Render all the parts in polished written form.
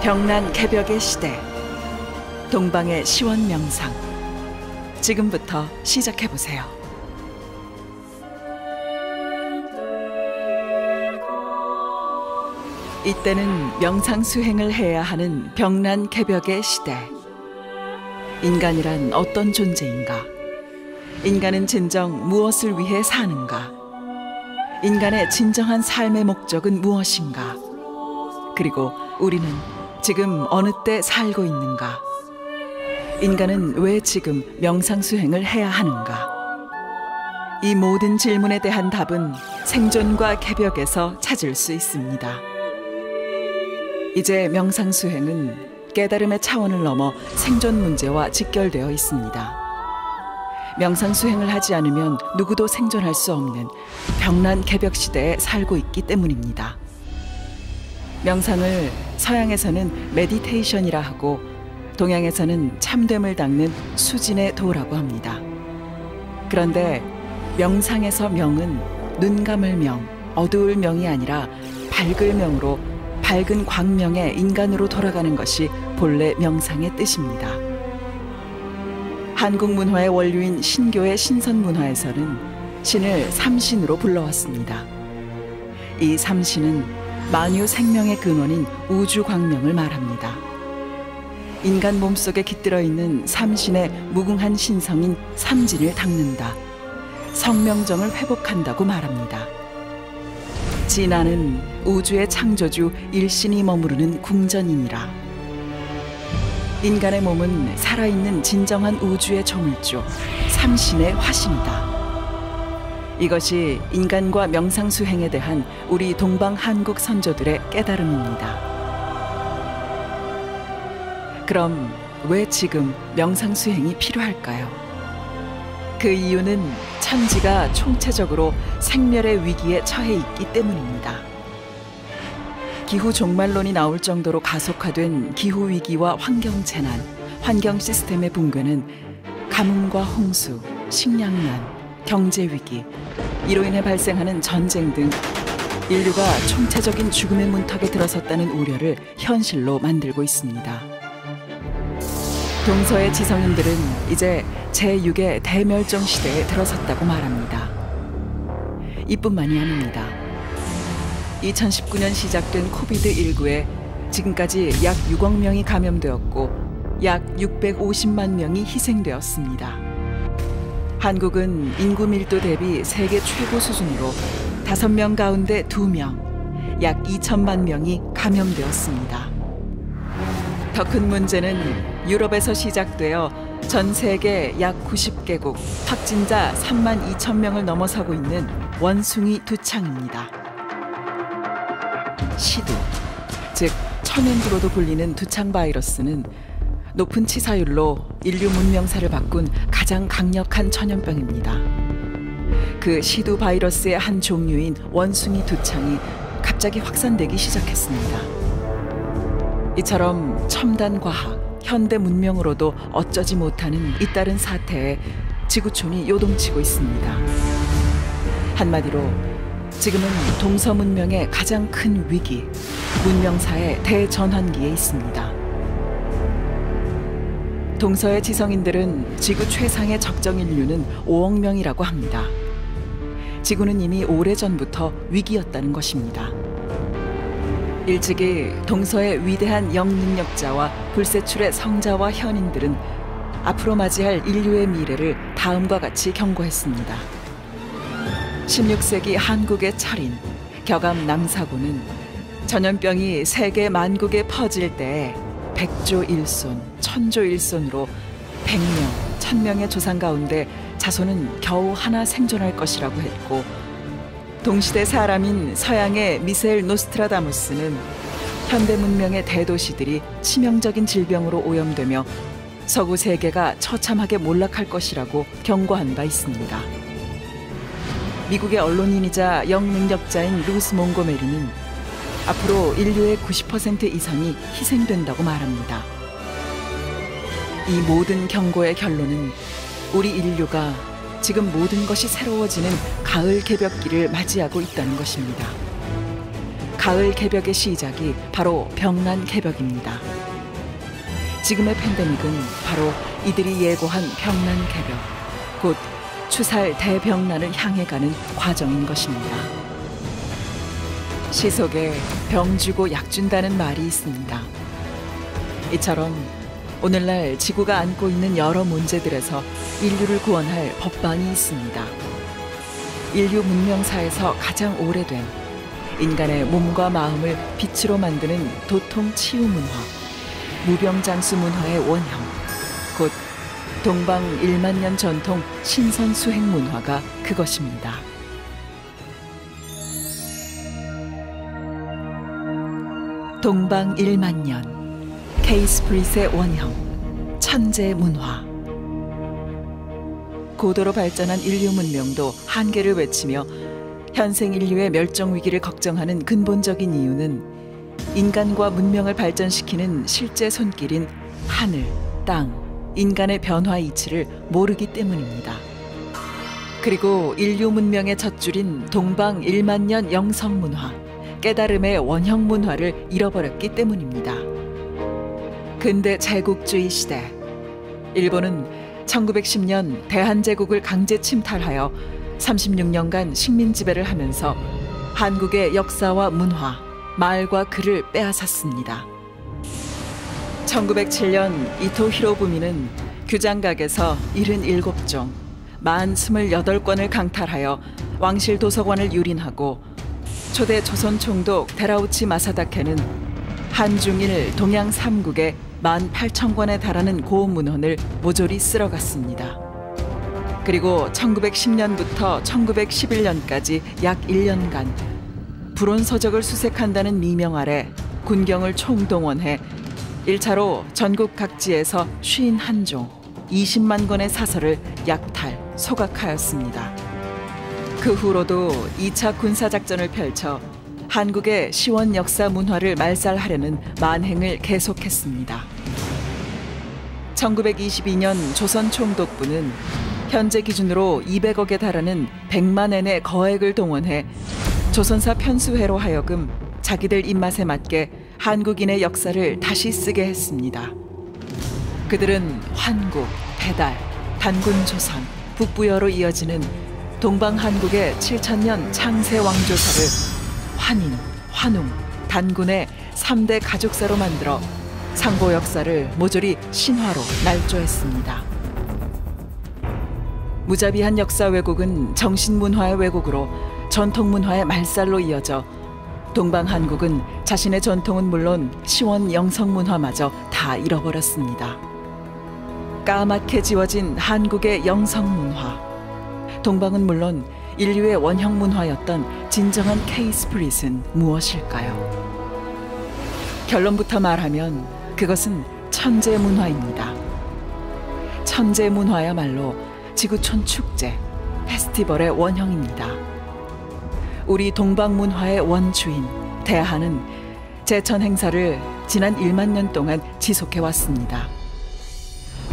병난 개벽의 시대, 동방의 시원 명상. 지금부터 시작해 보세요. 이때는 명상 수행을 해야 하는 병난 개벽의 시대. 인간이란 어떤 존재인가? 인간은 진정 무엇을 위해 사는가? 인간의 진정한 삶의 목적은 무엇인가? 그리고 우리는 지금 어느 때 살고 있는가? 인간은 왜 지금 명상 수행을 해야 하는가? 이 모든 질문에 대한 답은 생존과 개벽에서 찾을 수 있습니다. 이제 명상 수행은 깨달음의 차원을 넘어 생존 문제와 직결되어 있습니다. 명상 수행을 하지 않으면 누구도 생존할 수 없는 병난 개벽 시대에 살고 있기 때문입니다. 명상을 서양에서는 메디테이션이라 하고 동양에서는 참됨을 닦는 수진의 도라고 합니다. 그런데 명상에서 명은 눈 감을 명, 어두울 명이 아니라 밝을 명으로 밝은 광명의 인간으로 돌아가는 것이 본래 명상의 뜻입니다. 한국 문화의 원류인 신교의 신선문화에서는 신을 삼신으로 불러왔습니다. 이 삼신은 만유 생명의 근원인 우주 광명을 말합니다. 인간 몸속에 깃들어 있는 삼신의 무궁한 신성인 삼진을 닦는다. 성명정을 회복한다고 말합니다. 진화는 우주의 창조주 일신이 머무르는 궁전이니라. 인간의 몸은 살아있는 진정한 우주의 조물주 삼신의 화신이다. 이것이 인간과 명상 수행에 대한 우리 동방 한국 선조들의 깨달음입니다. 그럼 왜 지금 명상 수행이 필요할까요? 그 이유는 천지가 총체적으로 생멸의 위기에 처해 있기 때문입니다. 기후 종말론이 나올 정도로 가속화된 기후 위기와 환경 재난, 환경 시스템의 붕괴는 가뭄과 홍수, 식량난, 경제 위기, 이로 인해 발생하는 전쟁 등 인류가 총체적인 죽음의 문턱에 들어섰다는 우려를 현실로 만들고 있습니다. 동서의 지성인들은 이제 제6의 대멸종 시대에 들어섰다고 말합니다. 이뿐만이 아닙니다. 2019년 시작된 코비드19에 지금까지 약 6억 명이 감염되었고 약 650만 명이 희생되었습니다. 한국은 인구 밀도 대비 세계 최고 수준으로 5명 가운데 2명, 약 2천만 명이 감염되었습니다. 더 큰 문제는 유럽에서 시작되어 전 세계 약 90개국, 확진자 3만 2천 명을 넘어서고 있는 원숭이 두창입니다. 시두, 즉 천연두로도 불리는 두창 바이러스는 높은 치사율로 인류 문명사를 바꾼 가장 강력한 전염병입니다. 그 시두 바이러스의 한 종류인 원숭이 두창이 갑자기 확산되기 시작했습니다. 이처럼 첨단 과학, 현대 문명으로도 어쩌지 못하는 잇따른 사태에 지구촌이 요동치고 있습니다. 한마디로 지금은 동서 문명의 가장 큰 위기, 문명사의 대전환기에 있습니다. 동서의 지성인들은 지구 최상의 적정 인류는 5억 명이라고 합니다. 지구는 이미 오래전부터 위기였다는 것입니다. 일찍이 동서의 위대한 영능력자와 불세출의 성자와 현인들은 앞으로 맞이할 인류의 미래를 다음과 같이 경고했습니다. 16세기 한국의 철인 격암 남사고는 전염병이 세계 만국에 퍼질 때에 백조 일손, 천조 일손으로 100명, 1000명의 조상 가운데 자손은 겨우 하나 생존할 것이라고 했고, 동시대 사람인 서양의 미셀 노스트라다무스는 현대 문명의 대도시들이 치명적인 질병으로 오염되며 서구 세계가 처참하게 몰락할 것이라고 경고한 바 있습니다. 미국의 언론인이자 영능력자인 루스 몽고메리는 앞으로 인류의 90% 이상이 희생된다고 말합니다. 이 모든 경고의 결론은 우리 인류가 지금 모든 것이 새로워지는 가을 개벽기를 맞이하고 있다는 것입니다. 가을 개벽의 시작이 바로 병란 개벽입니다. 지금의 팬데믹은 바로 이들이 예고한 병란 개벽, 곧 추살 대병란을 향해 가는 과정인 것입니다. 시속에 병 주고 약 준다는 말이 있습니다. 이처럼 오늘날 지구가 안고 있는 여러 문제들에서 인류를 구원할 법방이 있습니다. 인류 문명사에서 가장 오래된 인간의 몸과 마음을 빛으로 만드는 도통 치유 문화, 무병장수 문화의 원형, 곧 동방 1만 년 전통 신선 수행 문화가 그것입니다. 동방 1만 년, 케이스프릿의 원형, 천재 문화. 고도로 발전한 인류 문명도 한계를 외치며 현생 인류의 멸종 위기를 걱정하는 근본적인 이유는 인간과 문명을 발전시키는 실제 손길인 하늘, 땅, 인간의 변화 이치를 모르기 때문입니다. 그리고 인류 문명의 젖줄인 동방 1만 년 영성 문화, 깨달음의 원형 문화를 잃어버렸기 때문입니다. 근대 제국주의 시대, 일본은 1910년 대한제국을 강제 침탈하여 36년간 식민 지배를 하면서 한국의 역사와 문화, 말과 글을 빼앗았습니다. 1907년 이토 히로부미는 규장각에서 77종, 만 28권을 강탈하여 왕실 도서관을 유린하고 초대 조선 총독 데라우치 마사다케는 한중일 동양 3국에 18,000권에 달하는 고문헌을 모조리 쓸어갔습니다. 그리고 1910년부터 1911년까지 약 1년간 불온서적을 수색한다는 미명 아래 군경을 총동원해 1차로 전국 각지에서 51종, 20만 권의 사설을 약탈, 소각하였습니다. 그 후로도 2차 군사작전을 펼쳐 한국의 시원 역사 문화를 말살하려는 만행을 계속했습니다. 1922년 조선 총독부는 현재 기준으로 200억에 달하는 100만엔의 거액을 동원해 조선사 편수회로 하여금 자기들 입맛에 맞게 한국인의 역사를 다시 쓰게 했습니다. 그들은 환국, 배달, 단군조선, 북부여로 이어지는 동방한국의 7000년 창세 왕조사를 환인, 환웅, 단군의 3대 가족사로 만들어 상고 역사를 모조리 신화로 날조했습니다. 무자비한 역사 왜곡은 정신문화의 왜곡으로 전통문화의 말살로 이어져 동방한국은 자신의 전통은 물론 시원 영성문화마저 다 잃어버렸습니다. 까맣게 지워진 한국의 영성문화. 동방은 물론 인류의 원형문화였던 진정한 케이스프릿은 무엇일까요? 결론부터 말하면 그것은 천재문화입니다. 천재문화야말로 지구촌 축제, 페스티벌의 원형입니다. 우리 동방문화의 원주인, 대한은 제천 행사를 지난 1만 년 동안 지속해왔습니다.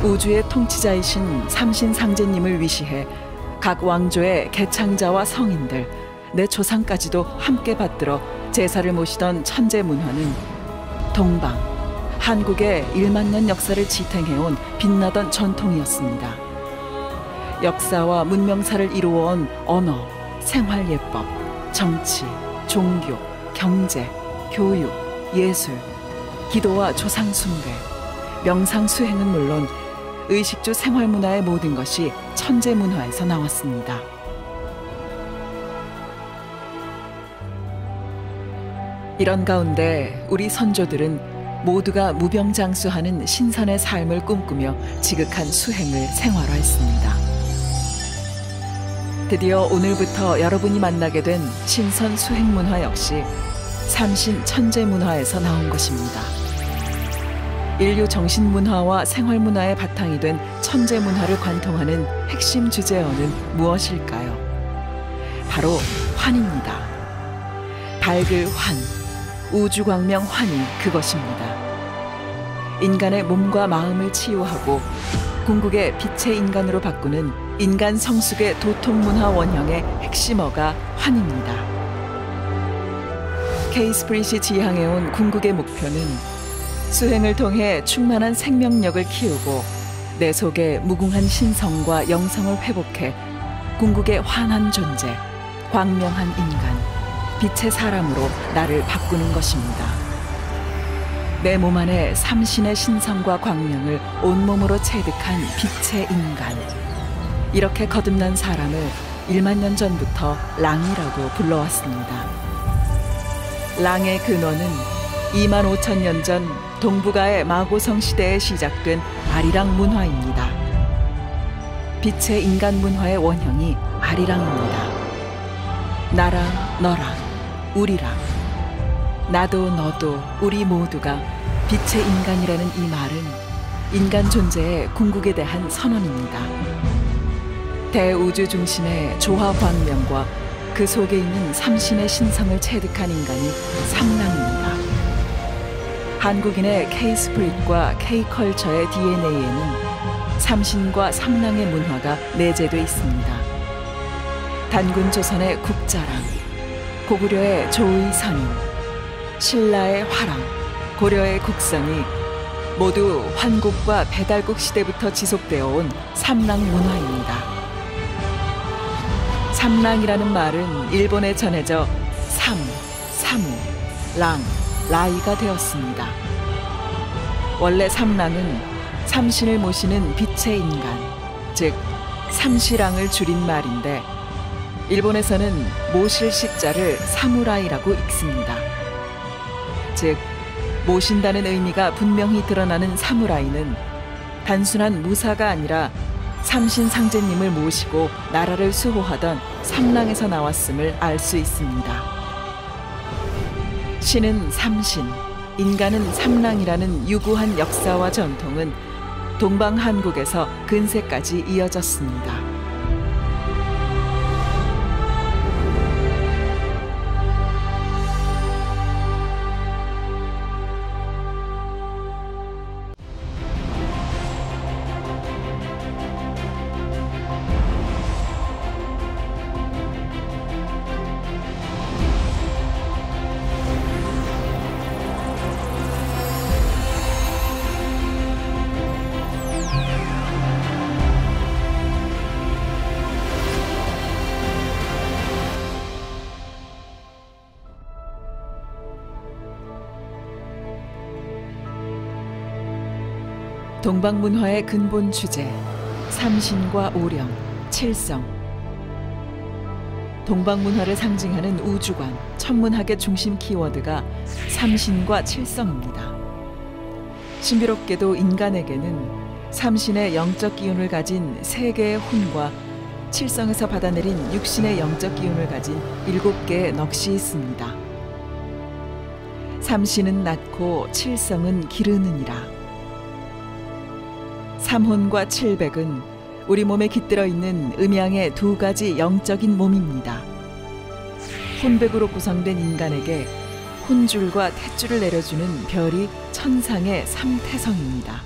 우주의 통치자이신 삼신상제님을 위시해 각 왕조의 개창자와 성인들, 내 조상까지도 함께 받들어 제사를 모시던 천재문화는 동방, 한국의 1만 년 역사를 지탱해온 빛나던 전통이었습니다. 역사와 문명사를 이루어온 언어, 생활예법, 정치, 종교, 경제, 교육, 예술, 기도와 조상숭배, 명상수행은 물론 의식주 생활문화의 모든 것이 천재문화에서 나왔습니다. 이런 가운데 우리 선조들은 모두가 무병장수하는 신선의 삶을 꿈꾸며 지극한 수행을 생활화했습니다. 드디어 오늘부터 여러분이 만나게 된 신선 수행문화 역시 삼신 천재문화에서 나온 것입니다. 인류 정신문화와 생활문화의 바탕이 된 천재문화를 관통하는 핵심 주제어는 무엇일까요? 바로 환입니다. 밝을 환, 우주광명 환이 그것입니다. 인간의 몸과 마음을 치유하고 궁극의 빛의 인간으로 바꾸는 인간 성숙의 도통문화 원형의 핵심어가 환입니다. 케이스프릿이 지향해온 궁극의 목표는 수행을 통해 충만한 생명력을 키우고 내 속의 무궁한 신성과 영성을 회복해 궁극의 환한 존재, 광명한 인간, 빛의 사람으로 나를 바꾸는 것입니다. 내 몸 안에 삼신의 신성과 광명을 온몸으로 체득한 빛의 인간. 이렇게 거듭난 사람을 1만 년 전부터 랑이라고 불러왔습니다. 랑의 근원은 2만 5천 년 전 동북아의 마고성 시대에 시작된 아리랑 문화입니다. 빛의 인간 문화의 원형이 아리랑입니다. 나랑 너랑 우리랑 나도 너도 우리 모두가 빛의 인간이라는 이 말은 인간 존재의 궁극에 대한 선언입니다. 대우주 중심의 조화광명과 그 속에 있는 삼신의 신성을 체득한 인간이 삼랑입니다. 한국인의 K-스프릿과 K-컬처의 DNA에는 삼신과 삼랑의 문화가 내재되어 있습니다. 단군 조선의 국자랑, 고구려의 조의 선임, 신라의 화랑, 고려의 국성이 모두 환국과 배달국 시대부터 지속되어 온 삼랑 문화입니다. 삼랑이라는 말은 일본에 전해져 삼, 사무, 랑, 라이가 되었습니다. 원래 삼랑은 삼신을 모시는 빛의 인간, 즉 삼시랑을 줄인 말인데 일본에서는 모실 시자를 사무라이라고 읽습니다. 즉 모신다는 의미가 분명히 드러나는 사무라이는 단순한 무사가 아니라 삼신상제님을 모시고 나라를 수호하던 삼랑에서 나왔음을 알 수 있습니다. 신은 삼신, 인간은 삼랑이라는 유구한 역사와 전통은 동방한국에서 근세까지 이어졌습니다. 동방문화의 근본 주제, 삼신과 오령, 칠성. 동방문화를 상징하는 우주관, 천문학의 중심 키워드가 삼신과 칠성입니다. 신비롭게도 인간에게는 삼신의 영적 기운을 가진 세 개의 혼과 칠성에서 받아내린 육신의 영적 기운을 가진 7개의 넋이 있습니다. 삼신은 낳고 칠성은 기르느니라. 삼혼과 칠백은 우리 몸에 깃들어 있는 음양의 2가지 영적인 몸입니다. 혼백으로 구성된 인간에게 혼줄과 탯줄을 내려주는 별이 천상의 삼태성입니다.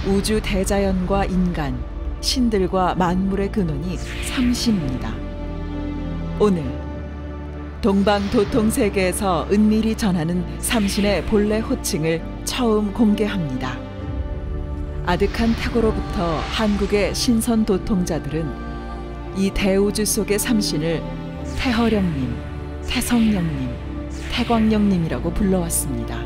우주 대자연과 인간, 신들과 만물의 근원이 삼신입니다. 오늘 동방도통세계에서 은밀히 전하는 삼신의 본래 호칭을 처음 공개합니다. 아득한 태고로부터 한국의 신선 도통자들은 이 대우주 속의 삼신을 태허령님, 태성령님, 태광령님이라고 불러왔습니다.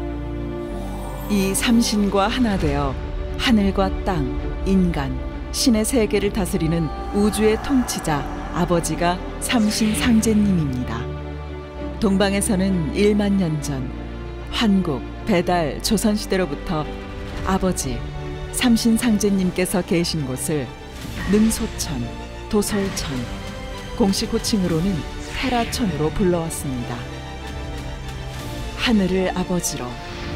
이 삼신과 하나 되어 하늘과 땅, 인간, 신의 세계를 다스리는 우주의 통치자 아버지가 삼신상제님입니다. 동방에서는 1만 년 전 환국, 배달, 조선시대로부터 아버지 삼신상제님께서 계신 곳을 능소천, 도솔천, 공식 호칭으로는 테라천으로 불러왔습니다. 하늘을 아버지로,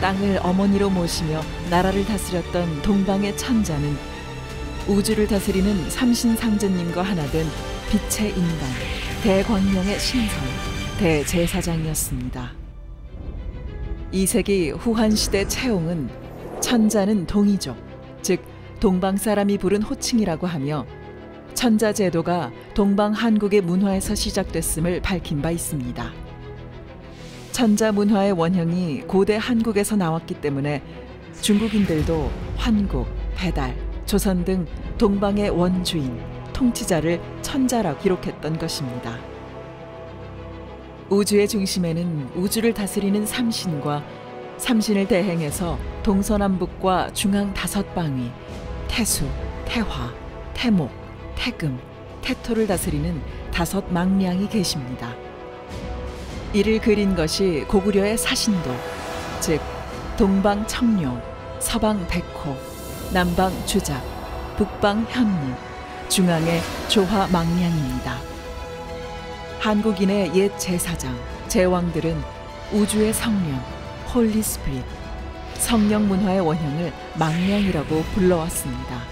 땅을 어머니로 모시며 나라를 다스렸던 동방의 천자는 우주를 다스리는 삼신상제님과 하나 된 빛의 인간, 대광명의 신성, 대제사장이었습니다. 2세기 후한시대 채옹은 천자는 동이족, 즉 동방사람이 부른 호칭이라고 하며 천자제도가 동방한국의 문화에서 시작됐음을 밝힌 바 있습니다. 천자 문화의 원형이 고대 한국에서 나왔기 때문에 중국인들도 환국, 배달, 조선 등 동방의 원주인, 통치자를 천자라고 기록했던 것입니다. 우주의 중심에는 우주를 다스리는 삼신과 삼신을 대행해서 동서남북과 중앙 5방위, 태수, 태화, 태목, 태금, 태토를 다스리는 5망량이 계십니다. 이를 그린 것이 고구려의 사신도, 즉 동방 청룡, 서방 백호, 남방 주작, 북방 현무, 중앙의 조화망량입니다. 한국인의 옛 제사장, 제왕들은 우주의 성령, 홀리 스피릿, 성령 문화의 원형을 망량이라고 불러왔습니다.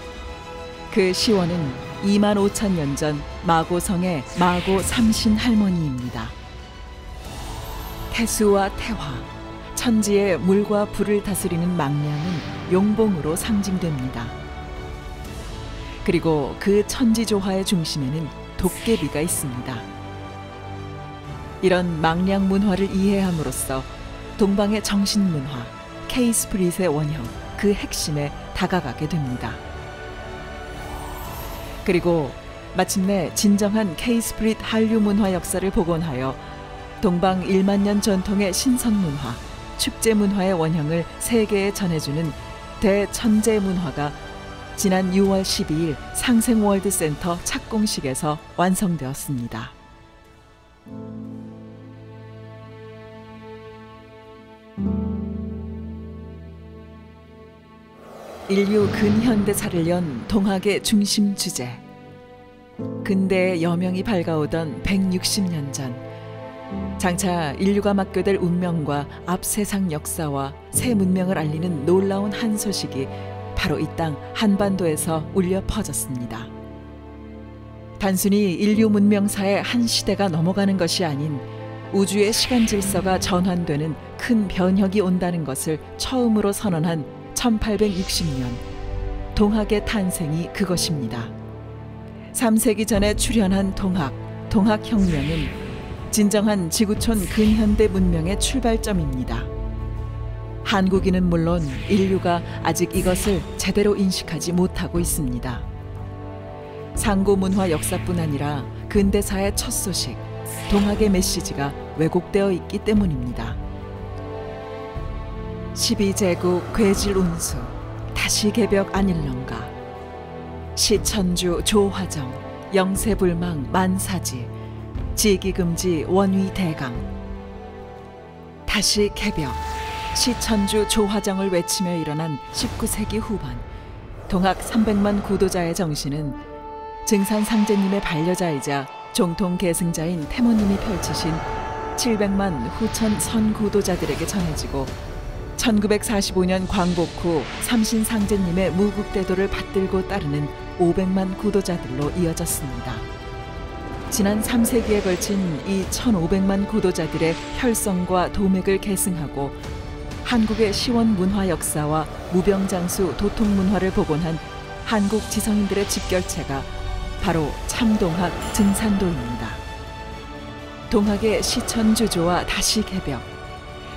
그 시원은 25,000년 전 마고성의 마고 삼신 할머니입니다. 태수와 태화, 천지의 물과 불을 다스리는 망량은 용봉으로 상징됩니다. 그리고 그 천지조화의 중심에는 도깨비가 있습니다. 이런 망량 문화를 이해함으로써 동방의 정신문화, K-스피릿의 원형, 그 핵심에 다가가게 됩니다. 그리고 마침내 진정한 K-스피릿 한류 문화 역사를 복원하여 동방 1만 년 전통의 신선문화, 축제문화의 원형을 세계에 전해주는 대천재문화가 지난 6월 12일 상생월드센터 착공식에서 완성되었습니다. 인류 근현대사를 연 동학의 중심 주제. 근대의 여명이 밝아오던 160년 전, 장차 인류가 맡게 될 운명과 앞세상 역사와 새 문명을 알리는 놀라운 한 소식이 바로 이 땅 한반도에서 울려 퍼졌습니다. 단순히 인류 문명사의 한 시대가 넘어가는 것이 아닌 우주의 시간 질서가 전환되는 큰 변혁이 온다는 것을 처음으로 선언한 1860년 동학의 탄생이 그것입니다. 3세기 전에 출현한 동학혁명은 진정한 지구촌 근현대 문명의 출발점입니다. 한국인은 물론 인류가 아직 이것을 제대로 인식하지 못하고 있습니다. 상고문화 역사뿐 아니라 근대사의 첫 소식, 동학의 메시지가 왜곡되어 있기 때문입니다. 12제국 괴질운수, 다시개벽 안일런가, 시천주 조화정, 영세불망 만사지, 지기금지 원위대강. 다시개벽, 시천주 조화정을 외치며 일어난 19세기 후반 동학 300만 구도자의 정신은 증산상제님의 반려자이자 종통계승자인 태모님이 펼치신 700만 후천 선구도자들에게 전해지고 1945년 광복 후 삼신상제님의 무국대도를 받들고 따르는 500만 구도자들로 이어졌습니다. 지난 3세기에 걸친 이 1500만 구도자들의 혈성과 도맥을 계승하고 한국의 시원 문화 역사와 무병장수 도통 문화를 복원한 한국 지성인들의 집결체가 바로 참동학 증산도입니다. 동학의 시천주조와 다시개벽,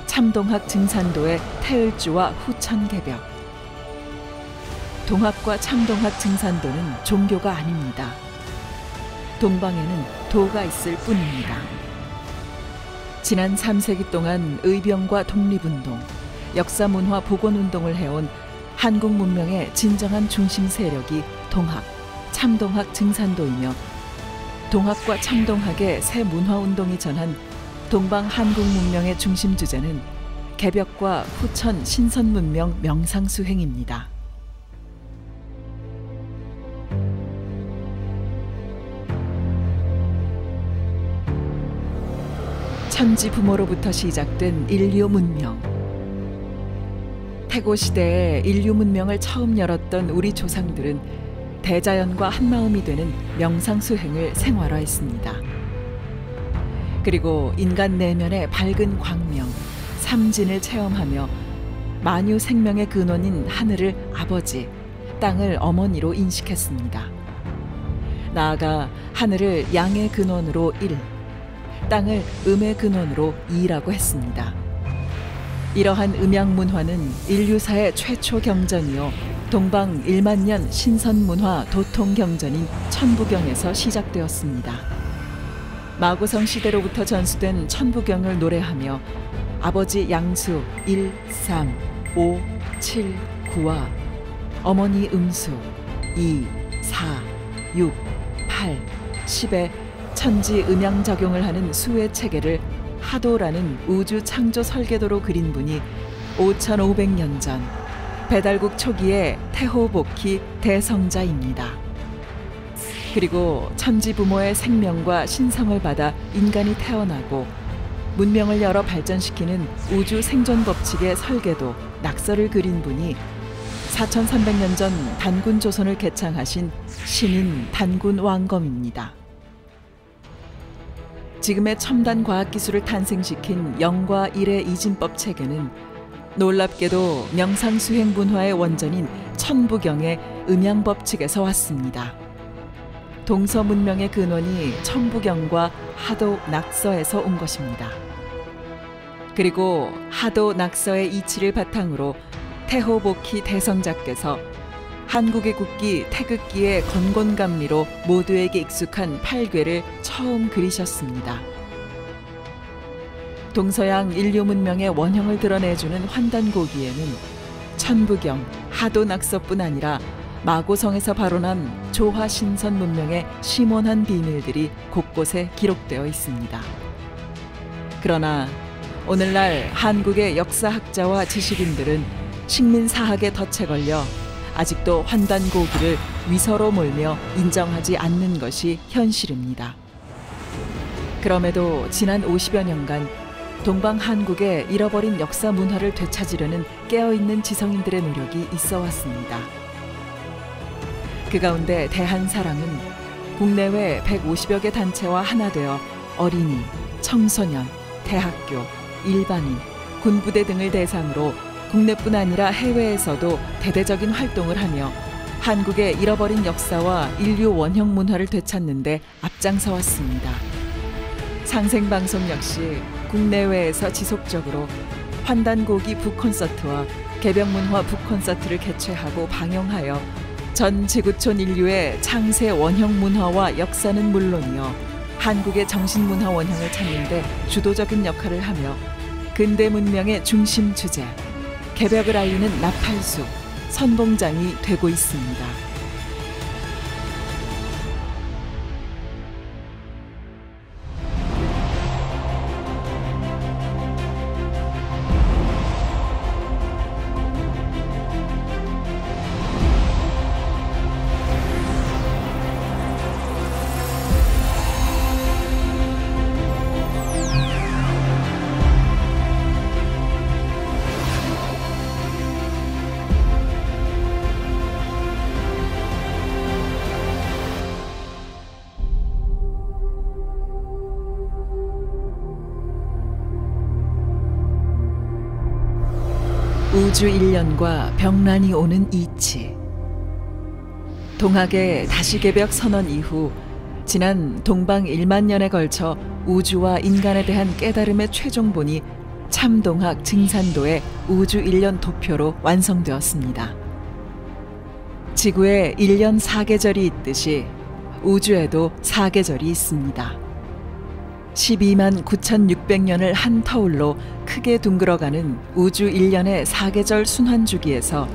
참동학 증산도의 태을주와 후천개벽. 동학과 참동학 증산도는 종교가 아닙니다. 동방에는 도가 있을 뿐입니다. 지난 3세기 동안 의병과 독립운동, 역사문화 복원운동을 해온 한국 문명의 진정한 중심 세력이 동학, 참동학 증산도이며 동학과 참동학의 새 문화운동이 전한 동방 한국 문명의 중심 주제는 개벽과 후천 신선문명 명상수행입니다. 천지 부모로부터 시작된 인류 문명. 태고 시대에 인류 문명을 처음 열었던 우리 조상들은 대자연과 한마음이 되는 명상수행을 생활화했습니다. 그리고 인간 내면의 밝은 광명, 삼진을 체험하며 만유 생명의 근원인 하늘을 아버지, 땅을 어머니로 인식했습니다. 나아가 하늘을 양의 근원으로 일, 땅을 음의 근원으로 이라고 했습니다. 이러한 음양 문화는 인류사의 최초 경전이요 동방 1만 년 신선 문화 도통 경전인 천부경에서 시작되었습니다. 마고성 시대로부터 전수된 천부경을 노래하며 아버지 양수 1, 3, 5, 7, 9와 어머니 음수 2, 4, 6, 8, 10의 천지 음양 적용을 하는 수의 체계를 하도라는 우주 창조 설계도로 그린 분이 5,500년 전 배달국 초기의 태호복희 대성자입니다. 그리고 천지 부모의 생명과 신성을 받아 인간이 태어나고 문명을 열어 발전시키는 우주 생존 법칙의 설계도 낙서를 그린 분이 4,300년 전 단군 조선을 개창하신 신인 단군 왕검입니다. 지금의 첨단 과학기술을 탄생시킨 영과 일의 이진법 체계는 놀랍게도 명상수행 문화의 원전인 천부경의 음양법칙에서 왔습니다. 동서 문명의 근원이 천부경과 하도 낙서에서 온 것입니다. 그리고 하도 낙서의 이치를 바탕으로 태호복희 대성자께서 한국의 국기 태극기의 건곤감리로 모두에게 익숙한 팔괘를 처음 그리셨습니다. 동서양 인류 문명의 원형을 드러내주는 환단고기에는 천부경, 하도낙서뿐 아니라 마고성에서 발원한 조화신선 문명의 심원한 비밀들이 곳곳에 기록되어 있습니다. 그러나 오늘날 한국의 역사학자와 지식인들은 식민사학의 덫에 걸려 아직도 환단고기를 위서로 몰며 인정하지 않는 것이 현실입니다. 그럼에도 지난 50여 년간 동방 한국의 잃어버린 역사 문화를 되찾으려는 깨어있는 지성인들의 노력이 있어 왔습니다. 그 가운데 대한사랑은 국내외 150여 개 단체와 하나 되어 어린이, 청소년, 대학교, 일반인, 군부대 등을 대상으로 국내뿐 아니라 해외에서도 대대적인 활동을 하며 한국의 잃어버린 역사와 인류 원형 문화를 되찾는 데 앞장서 왔습니다. 상생방송 역시 국내외에서 지속적으로 환단고기 북콘서트와 개병문화 북콘서트를 개최하고 방영하여 전 지구촌 인류의 창세 원형 문화와 역사는 물론이요 한국의 정신문화 원형을 찾는 데 주도적인 역할을 하며 근대 문명의 중심 주제 개벽을 알리는 나팔숲, 선봉장이 되고 있습니다. 우주 일련과 병란이 오는 이치. 동학의 다시개벽 선언 이후 지난 동방 1만 년에 걸쳐 우주와 인간에 대한 깨달음의 최종본이 참동학 증산도의 우주 일련 도표로 완성되었습니다. 지구에 1년 4계절이 있듯이 우주에도 4계절이 있습니다. 12만 9,600년을 한 터울로 크게 둥글어가는 우주 1년의 4계절 순환 주기에서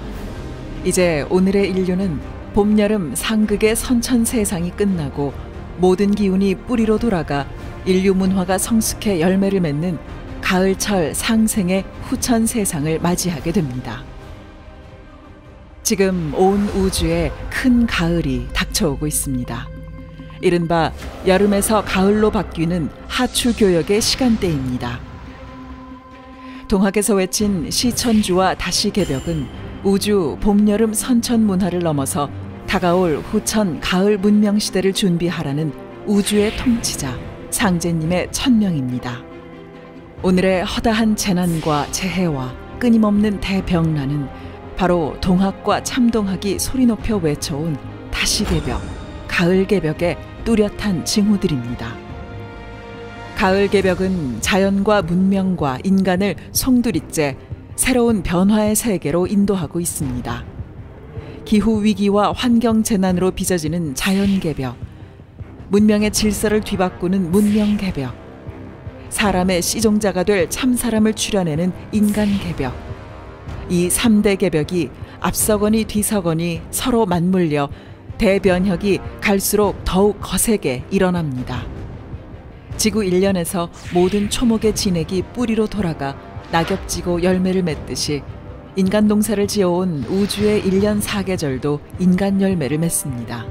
이제 오늘의 인류는 봄, 여름 상극의 선천 세상이 끝나고 모든 기운이 뿌리로 돌아가 인류 문화가 성숙해 열매를 맺는 가을철 상생의 후천 세상을 맞이하게 됩니다. 지금 온 우주에 큰 가을이 닥쳐오고 있습니다. 이른바 여름에서 가을로 바뀌는 하추교역의 시간대입니다. 동학에서 외친 시천주와 다시개벽은 우주 봄, 여름 선천 문화를 넘어서 다가올 후천 가을 문명 시대를 준비하라는 우주의 통치자 상제님의 천명입니다. 오늘의 허다한 재난과 재해와 끊임없는 대병란은 바로 동학과 참동학이 소리 높여 외쳐온 다시개벽, 가을개벽의 뚜렷한 징후들입니다. 가을 개벽은 자연과 문명과 인간을 송두리째 새로운 변화의 세계로 인도하고 있습니다. 기후 위기와 환경 재난으로 빚어지는 자연 개벽, 문명의 질서를 뒤바꾸는 문명 개벽, 사람의 씨종자가 될 참사람을 출현내는 인간 개벽, 이 3대 개벽이 앞서거니 뒤서거니 서로 맞물려 대변혁이 갈수록 더욱 거세게 일어납니다. 지구 일련에서 모든 초목의 진액이 뿌리로 돌아가 낙엽지고 열매를 맺듯이 인간 농사를 지어온 우주의 1년 4계절도 인간 열매를 맺습니다.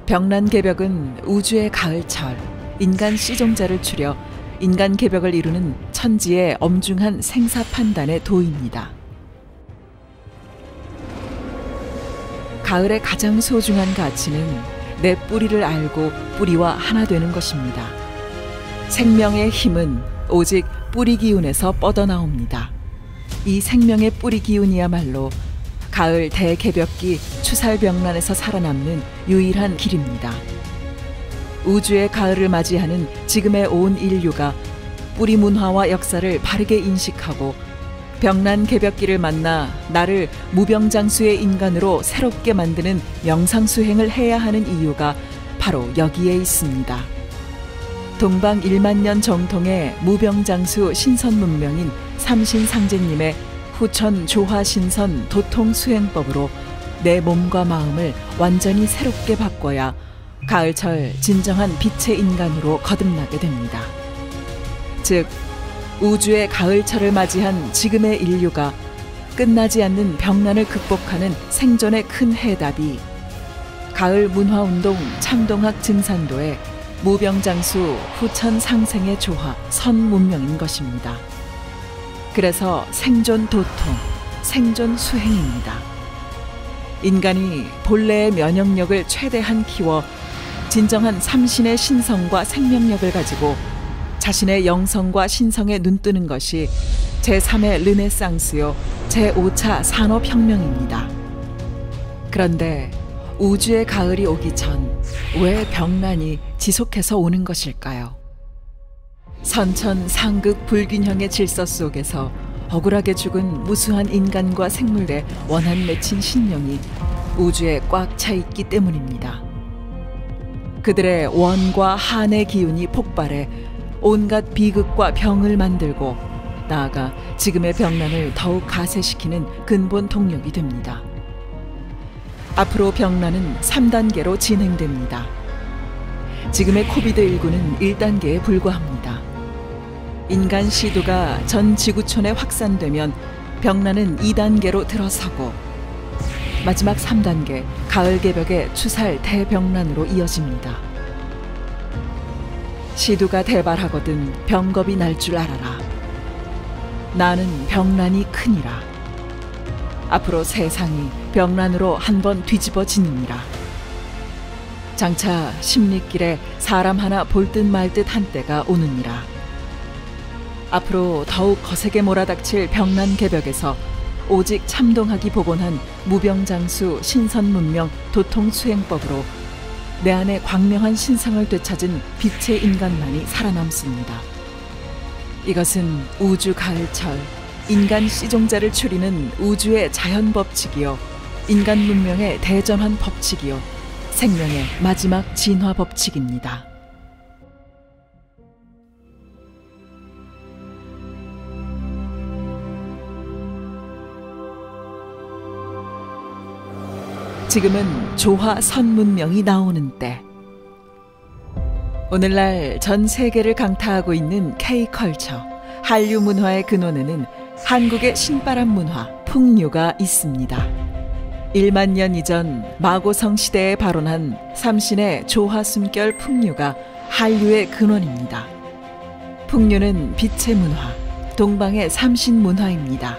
병란 개벽은 우주의 가을철, 인간 씨종자를 추려 인간 개벽을 이루는 천지의 엄중한 생사 판단의 도입니다. 가을의 가장 소중한 가치는 내 뿌리를 알고 뿌리와 하나 되는 것입니다. 생명의 힘은 오직 뿌리 기운에서 뻗어나옵니다. 이 생명의 뿌리 기운이야말로 가을 대개벽기 추살병란에서 살아남는 유일한 길입니다. 우주의 가을을 맞이하는 지금의 온 인류가 뿌리 문화와 역사를 바르게 인식하고 병란 개벽기를 만나 나를 무병장수의 인간으로 새롭게 만드는 명상수행을 해야 하는 이유가 바로 여기에 있습니다. 동방 1만 년 정통의 무병장수 신선문명인 삼신상제님의 후천 조화신선 도통수행법으로 내 몸과 마음을 완전히 새롭게 바꿔야 가을철 진정한 빛의 인간으로 거듭나게 됩니다. 즉 우주의 가을철을 맞이한 지금의 인류가 끝나지 않는 병난을 극복하는 생존의 큰 해답이 가을 문화운동 참동학 증산도의 무병장수 후천 상생의 조화 선문명인 것입니다. 그래서 생존 도통, 생존 수행입니다. 인간이 본래의 면역력을 최대한 키워 진정한 삼신의 신성과 생명력을 가지고 자신의 영성과 신성에 눈뜨는 것이 제3의 르네상스요 제5차 산업혁명입니다. 그런데 우주의 가을이 오기 전 왜 병난이 지속해서 오는 것일까요? 선천상극 불균형의 질서 속에서 억울하게 죽은 무수한 인간과 생물의 원한 맺힌 신령이 우주에 꽉 차 있기 때문입니다. 그들의 원과 한의 기운이 폭발해 온갖 비극과 병을 만들고 나아가 지금의 병난을 더욱 가세시키는 근본 동력이 됩니다. 앞으로 병난은 3단계로 진행됩니다. 지금의 코비드19는 1단계에 불과합니다. 인간 시도가 전 지구촌에 확산되면 병난은 2단계로 들어서고 마지막 3단계 가을 개벽의 추살 대병난으로 이어집니다. 시두가 대발하거든 병겁이 날 줄 알아라. 나는 병난이 크니라. 앞으로 세상이 병난으로 한번 뒤집어지느니라. 장차 십리길에 사람 하나 볼 듯 말 듯 한 때가 오느니라. 앞으로 더욱 거세게 몰아닥칠 병난 개벽에서 오직 참동학이 복원한 무병장수 신선문명 도통수행법으로 내 안에 광명한 신성을 되찾은 빛의 인간만이 살아남습니다. 이것은 우주 가을철, 인간 씨종자를 추리는 우주의 자연법칙이요, 인간 문명의 대전환 법칙이요, 생명의 마지막 진화 법칙입니다. 지금은 조화 선문명이 나오는 때. 오늘날 전 세계를 강타하고 있는 K컬처, 한류 문화의 근원에는 한국의 신바람 문화, 풍류가 있습니다. 1만 년 이전 마고성 시대에 발원한 삼신의 조화 숨결 풍류가 한류의 근원입니다. 풍류는 빛의 문화, 동방의 삼신 문화입니다.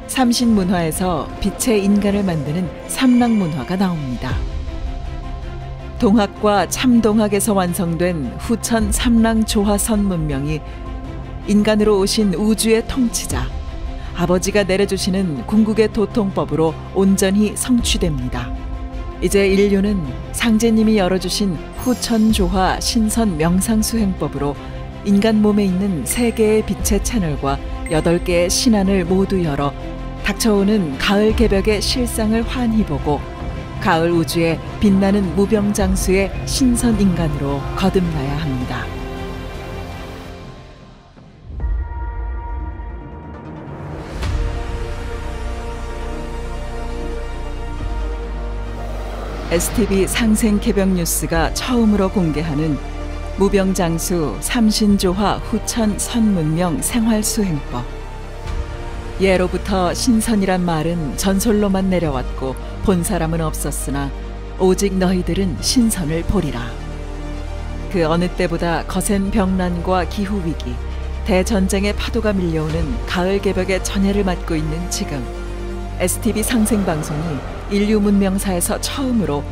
삼신 문화에서 빛의 인간을 만드는 삼랑 문화가 나옵니다. 동학과 참동학에서 완성된 후천 삼랑 조화선 문명이 인간으로 오신 우주의 통치자, 아버지가 내려주시는 궁극의 도통법으로 온전히 성취됩니다. 이제 인류는 상제님이 열어주신 후천조화 신선 명상수행법으로 인간 몸에 있는 3개의 빛의 채널과 8개의 신안을 모두 열어 닥쳐오는 가을 개벽의 실상을 환히 보고 가을 우주의 빛나는 무병장수의 신선 인간으로 거듭나야 합니다. STV 상생 개벽 뉴스가 처음으로 공개하는 무병장수 삼신조화 후천 선문명 생활수행법. 예로부터 신선이란 말은 전설로만 내려왔고 본 사람은 없었으나 오직 너희들은 신선을 보리라. 그 어느 때보다 거센 병난과 기후위기, 대전쟁의 파도가 밀려오는 가을 개벽의 전야를 맞고 있는 지금 STV 상생방송이 인류 문명사에서 처음으로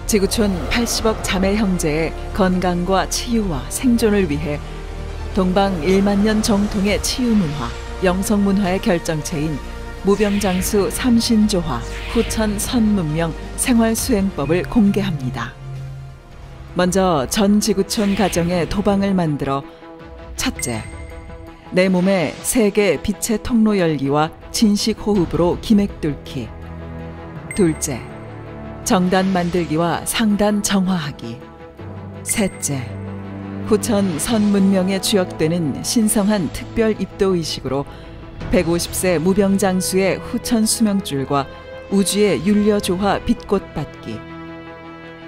지구촌 80억 자매 형제의 건강과 치유와 생존을 위해 동방 1만 년 정통의 치유문화, 영성문화의 결정체인 무병장수 삼신조화 후천 선문명 생활수행법을 공개합니다. 먼저 전 지구촌 가정의 도방을 만들어 첫째, 내 몸에 3개 빛의 통로 열기와 진식 호흡으로 기맥 뚫기. 둘째, 정단 만들기와 상단 정화하기. 셋째, 후천 선문명에 주역되는 신성한 특별 입도 의식으로 150세 무병장수의 후천 수명줄과 우주의 율려조화 빛꽃 받기.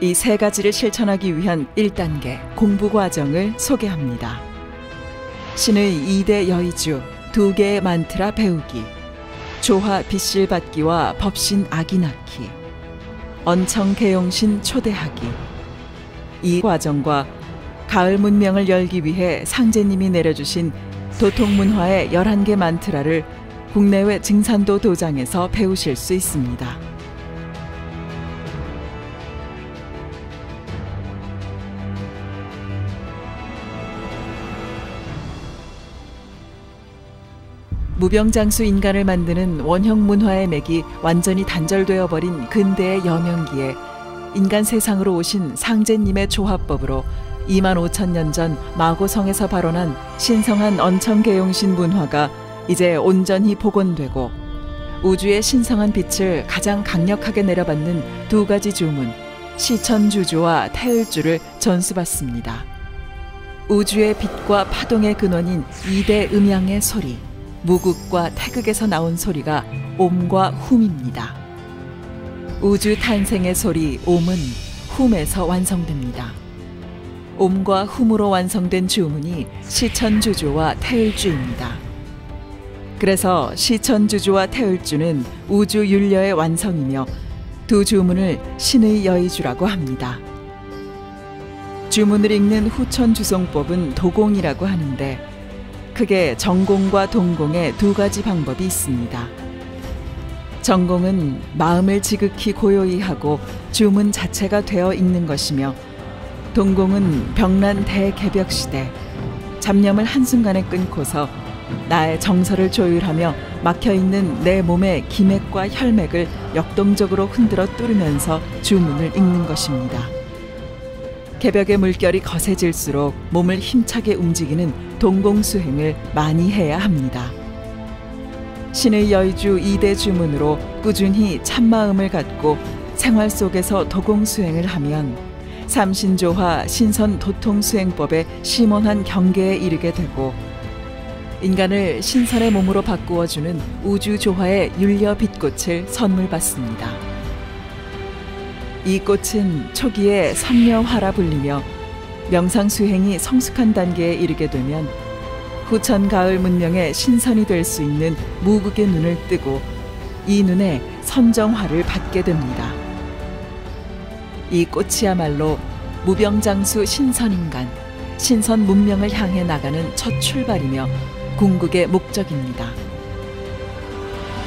이 3가지를 실천하기 위한 1단계 공부 과정을 소개합니다. 신의 2대 여의주, 2개의 만트라 배우기, 조화 빛실 받기와 법신 아기 낳기, 언청 개용신 초대하기. 이 과정과 가을 문명을 열기 위해 상제님이 내려주신 도통문화의 11개 만트라를 국내외 증산도 도장에서 배우실 수 있습니다. 무병장수 인간을 만드는 원형 문화의 맥이 완전히 단절되어 버린 근대의 여명기에 인간 세상으로 오신 상제님의 조화법으로 2만 5천 년 전 마고성에서 발원한 신성한 언청개용신 문화가 이제 온전히 복원되고 우주의 신성한 빛을 가장 강력하게 내려받는 2가지 주문, 시천주조와 태을주를 전수받습니다. 우주의 빛과 파동의 근원인 2대 음양의 소리, 무극과 태극에서 나온 소리가 옴과 훔입니다. 우주 탄생의 소리 옴은 훔에서 완성됩니다. 옴과 훔으로 완성된 주문이 시천주조와 태을주입니다. 그래서 시천주조와 태을주는 우주 율려의 완성이며 2 주문을 신의 여의주라고 합니다. 주문을 읽는 후천주송법은 도공이라고 하는데 크게 정공과 동공의 2가지 방법이 있습니다. 정공은 마음을 지극히 고요히 하고 주문 자체가 되어 읽는 것이며 동공은 병난 대개벽 시대, 잡념을 한순간에 끊고서 나의 정서를 조율하며 막혀있는 내 몸의 기맥과 혈맥을 역동적으로 흔들어 뚫으면서 주문을 읽는 것입니다. 개벽의 물결이 거세질수록 몸을 힘차게 움직이는 동공수행을 많이 해야 합니다. 신의 여의주 2대 주문으로 꾸준히 참마음을 갖고 생활 속에서 도공수행을 하면 삼신조화 신선 도통수행법의 심원한 경계에 이르게 되고 인간을 신선의 몸으로 바꾸어주는 우주조화의 율려 빛꽃을 선물받습니다. 이 꽃은 초기에 선녀화라 불리며 명상수행이 성숙한 단계에 이르게 되면 후천 가을 문명의 신선이 될 수 있는 무극의 눈을 뜨고 이 눈에 선정화를 받게 됩니다. 이 꽃이야말로 무병장수 신선인간, 신선 문명을 향해 나가는 첫 출발이며 궁극의 목적입니다.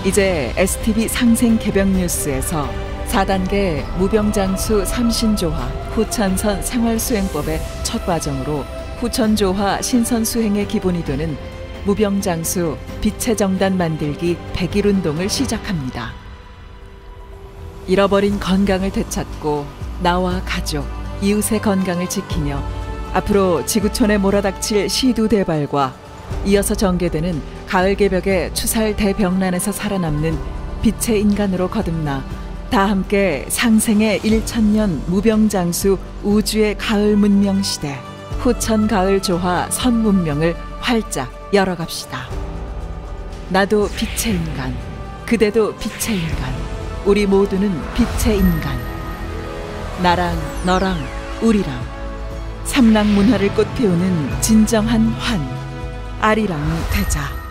이제 STV 상생 개벽 뉴스에서 4단계 무병장수 삼신조화 후천선 생활수행법의 첫 과정으로 후천조화 신선수행의 기본이 되는 무병장수 빛의 정단 만들기 100일 운동을 시작합니다. 잃어버린 건강을 되찾고 나와 가족, 이웃의 건강을 지키며 앞으로 지구촌에 몰아닥칠 시두대발과 이어서 전개되는 가을 개벽의 추살 대병란에서 살아남는 빛의 인간으로 거듭나 다 함께 상생의 1000년 무병장수 우주의 가을 문명 시대 후천 가을 조화 선문명을 활짝 열어갑시다. 나도 빛의 인간, 그대도 빛의 인간, 우리 모두는 빛의 인간. 나랑 너랑 우리랑 삼랑 문화를 꽃피우는 진정한 환, 아리랑이 되자.